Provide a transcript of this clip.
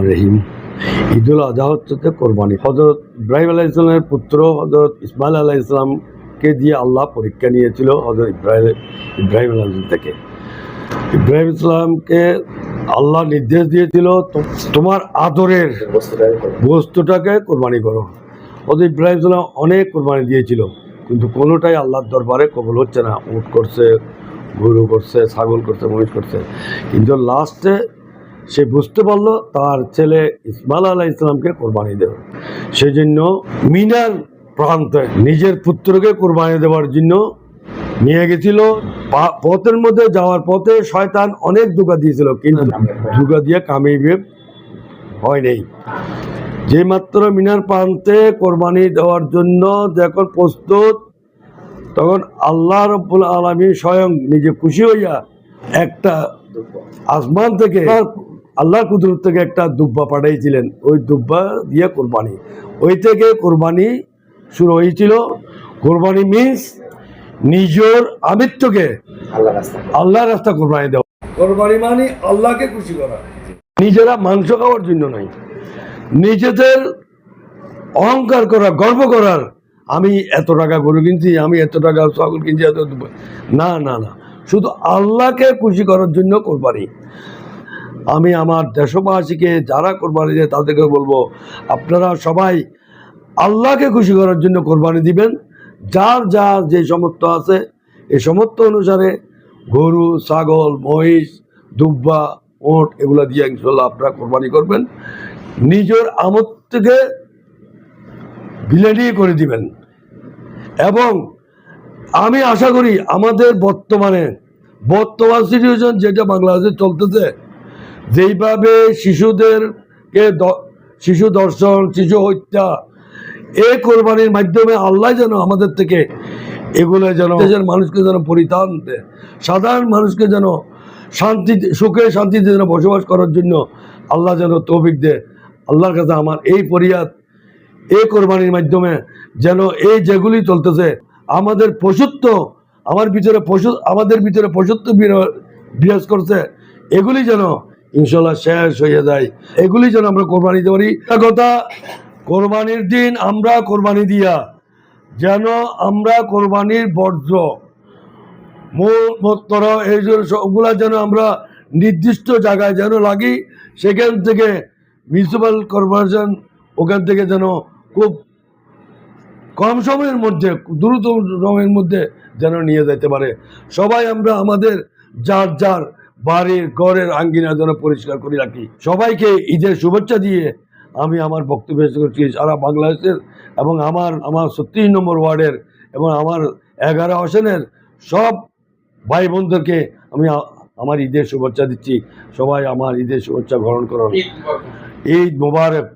রহিম। ঈদুল আজহা হচ্ছে কোরবানি। হজরত ইব্রাহিম আলাইহিস সালামের পুত্র হজরত ইসমাইল আলাইহিস সালামকে দিয়ে আল্লাহ পরীক্ষা নিয়েছিল হজরত ইব্রাহিম আলাইহিস সালাম থেকে। ইব্রাহিম ইসলামকে আল্লাহ নির্দেশ দিয়েছিল, তোমার আদরের বস্তুটাকে কোরবানি করো। হজরত ইব্রাহিম ইসলাম অনেক কোরবানি দিয়েছিল, কিন্তু কোনোটাই আল্লাহর দরবারে কবুল হচ্ছে না। উট করছে, গরু করছে, ছাগল করছে, মহিষ করছে, কিন্তু লাস্টে সে বুঝতে পারলো তার ছেলে ইসমাইল আলাইহিস সালামকে কোরবানি দেবে। সেজন্য মিনার প্রান্তে নিজের পুত্রকে কোরবানি দেওয়ার জন্য নিয়ে গেছিল। পথের মধ্যে যাওয়ার পথে শয়তান অনেক ধোঁকা দিয়েছিল, কিন্তু ধোঁকা দিয়ে কামিয়াব হয় নাই। যে মাত্র মিনার প্রান্তে কোরবানি দেওয়ার জন্য যখন প্রস্তুত, তখন আল্লাহ রাব্বুল আলামিন স্বয়ং নিজে খুশি হইয়া একটা আসমান থেকে আল্লাহর কুদরত থেকে একটা দুব্বা পাঠাইছিলেন। ওই দুব্বা দিয়ে কোরবানি, ওই থেকে কোরবানি শুরু হয়েছিল। কোরবানি মিন্স নিজের আমিত্বকে আল্লাহর রাস্তা কোরবানি দেওয়া। কোরবানি মানে আল্লাহকে খুশি করা, নিজেরা মাংস খাওয়ার জন্য নয়, নিজেদের অহংকার করা, গর্ব করার, আমি এত টাকা গরু কিনছি, আমি এত টাকা ছাগল কিনছি, এত না না না, শুধু আল্লাহকে খুশি করার জন্য কোরবানি। আমি আমার দেশবাসীকে যারা কোরবানি দেয় তাদেরকে বলবো, আপনারা সবাই আল্লাহকে খুশি করার জন্য কোরবানি দিবেন। যার যা যে সমর্থ আছে এই সমর্থ অনুসারে গরু, ছাগল, মহিষ, দুব্বা, ওট এগুলো দিয়ে ইনশাল্লাহ আপনারা কোরবানি করবেন। নিজের আমোদ থেকে বিলেনিয়ে করে দিবেন। এবং আমি আশা করি আমাদের বর্তমান সিচুয়েশন যেটা বাংলাদেশে চলতেছে, যেইভাবে শিশুদেরকে শিশু দর্শন, শিশু হত্যা, এই কোরবানির মাধ্যমে আল্লাহ যেন আমাদের থেকে এগুলো যেন দেশের মানুষকে যেন পরিত্রাণ দেয়, সাধারণ মানুষকে যেন সুখে শান্তিতে যেন বসবাস করার জন্য আল্লাহ যেন তৌফিক দেয়। আল্লাহর কাছে আমার এই ফরিয়াদ, এই কোরবানির মাধ্যমে যেন এই যেগুলি চলতেছে, আমাদের পশুত্ব, আমাদের ভিতরে পশুত্ব বিরাজ করছে, এগুলি যেন ইনশাল্লাহ শেষ হয়ে যায়। এগুলি যেন আমরা কোরবানি দিতে পারি। কথা, কোরবানির দিন আমরা কোরবানি দিয়া যেন আমরা কোরবানির বর্জ্য মূত্র এই সবগুলা যেন আমরা নির্দিষ্ট জায়গায় যেন লাগি, সেখান থেকে মিউনিসিপ্যাল কর্পোরেশন ওখান থেকে যেন খুব কম সময়ের মধ্যে, দ্রুত সময়ের মধ্যে যেন নিয়ে যেতে পারে। সবাই আমরা আমাদের যার যার বাড়ির ঘরের আঙ্গিনা যেন পরিষ্কার করে রাখি। সবাইকে ঈদের শুভেচ্ছা দিয়ে আমি আমার বক্তব্য শেষ করছি। সারা বাংলাদেশের এবং আমার 36 নম্বর ওয়ার্ডের এবং আমার 11 আসনের সব ভাই বোনদেরকে আমি আমার ঈদের শুভেচ্ছা দিচ্ছি। সবাই আমার ঈদের শুভেচ্ছা গ্রহণ করুন। ঈদ মোবারক।